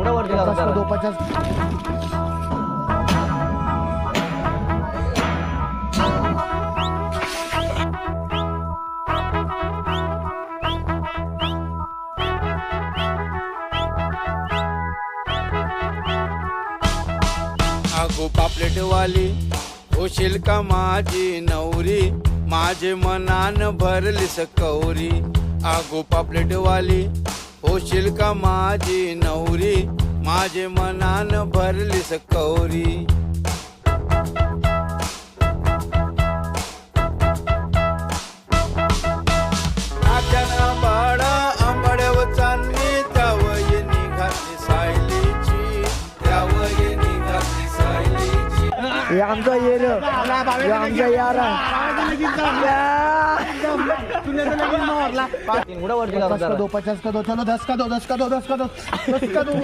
थोड़ा वरती करा 50 का जरा. 250 आगो पापलेट वाली होशील का माझी नवरी माझे मनान भरली सकौरी आगो पापलेट वाली होशील का माझी नवरी माझे मनान भरली सकौरी आत्याना बाळा आंबाड्यावर चांदणी त्यावय निघाली सायलीची त्यावय निघाली सायलीची ये आमचा ये रे ये आमचा यार थोड़ा वरती करा 50 का जरा. 250 का 2 चलो 10 का 2 10 का 2 10 का 2 10 का 2